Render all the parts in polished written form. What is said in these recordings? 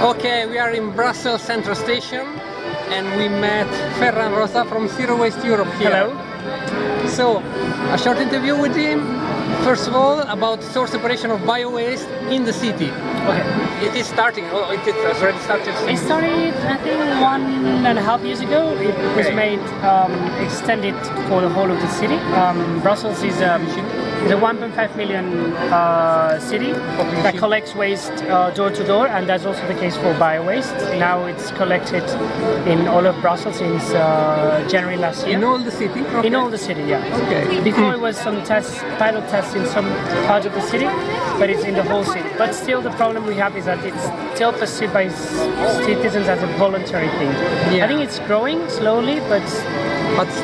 Okay, we are in Brussels Central Station and we met Ferran Rosa from Zero Waste Europe here. Hello. So, a short interview with him. First of all, about source separation of bio-waste in the city. Okay. It is starting, it has already started. It started, I think, 1.5 years ago. It was made extended for the whole of the city. Brussels is a 1.5 million city that collects waste door to door, and that's also the case for bio-waste. Now it's collected in all of Brussels since January last year. In all the city? Okay. In all the city, yeah. Okay. Before it was some pilot tests in some parts of the city, but it's in the whole city. But still the problem we have is that it's still perceived by citizens as a voluntary thing. Yeah. I think it's growing slowly, but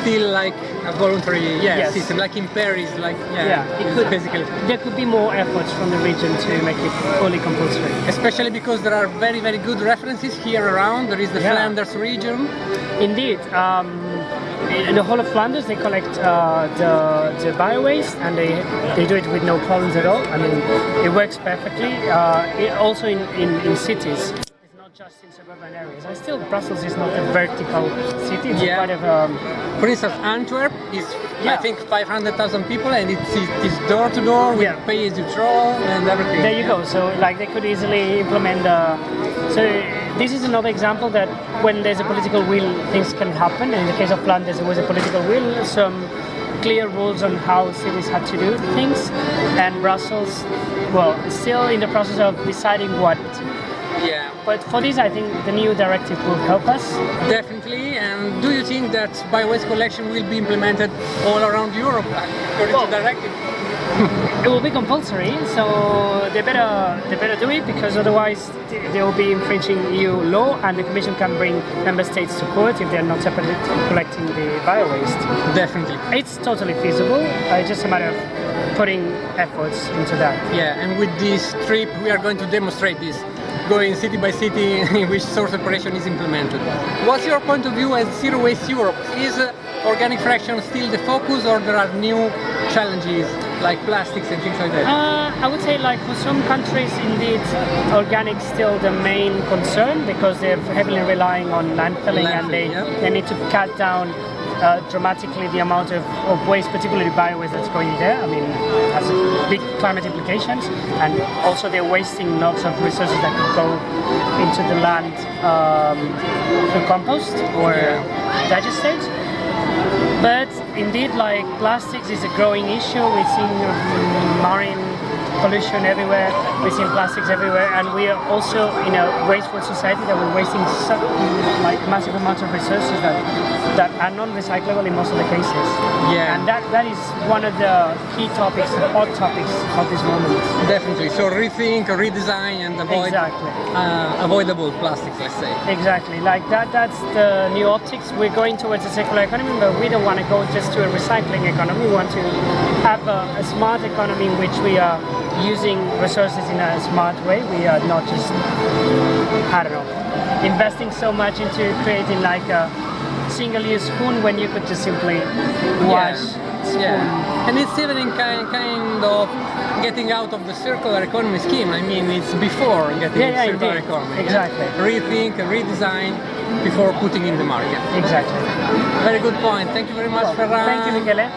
still like a voluntary Yes. system, like in Paris, like it could, basically. there could be more efforts from the region to make it fully compulsory. Especially because there are very, very good references here around. There is the Flanders region. Indeed. In the whole of Flanders, they collect the bio-waste, and they do it with no problems at all. I mean, it works perfectly. Also in cities. It's not just in suburban areas. And still, Brussels is not a vertical city. It's quite a... For instance, Antwerp is, I think, 500,000 people, and it's door to door with pay as you throw and everything. There you go. So, like, they could easily implement So this is another example that when there's a political will, things can happen. And in the case of Flanders, there was a political will, some clear rules on how cities had to do things, and Brussels, well, is still in the process of deciding what. Yeah. But for this, I think the new directive will help us. Definitely. And do you think that bio-waste collection will be implemented all around Europe according to the directive? It will be compulsory, so they better do it, because otherwise they will be infringing EU law, and the Commission can bring member states to court if they are not separately collecting the bio-waste. Definitely. It's totally feasible. It's just a matter of putting efforts into that. Yeah, and with this trip we are going to demonstrate this, going city by city in which source separation is implemented. What's your point of view as Zero Waste Europe? Is organic fraction still the focus, or there are new challenges like plastics and things like that? I would say, like, for some countries, indeed, organic is still the main concern, because they're heavily relying on landfilling, and they need to cut down dramatically the amount of waste, particularly bio-waste, that's going there. I mean, it has big climate implications, and also they're wasting lots of resources that could go into the land through compost or digestate. But indeed, like, plastics is a growing issue. We've seen marine pollution everywhere, we've seen plastics everywhere, and we are also in a wasteful society that we're wasting massive amounts of resources that are non-recyclable in most of the cases. Yeah. And that is one of the key topics, the hot topics of this moment. Definitely. So rethink, redesign, and avoid avoidable plastics, let's say. Exactly. Like that's the new optics. We're going towards a circular economy, but we don't want to go just to a recycling economy. We want to have a smart economy in which we are using resources in a smart way. We are not just, I don't know, investing so much into creating like a single-use spoon when you could just simply wash spoon. Yeah, and it's even in kind of getting out of the circular economy scheme. I mean, it's before getting circular economy. Exactly. Rethink, redesign before putting in the market. Exactly. Very good point. Thank you very much, Ferran. Thank you, Michele.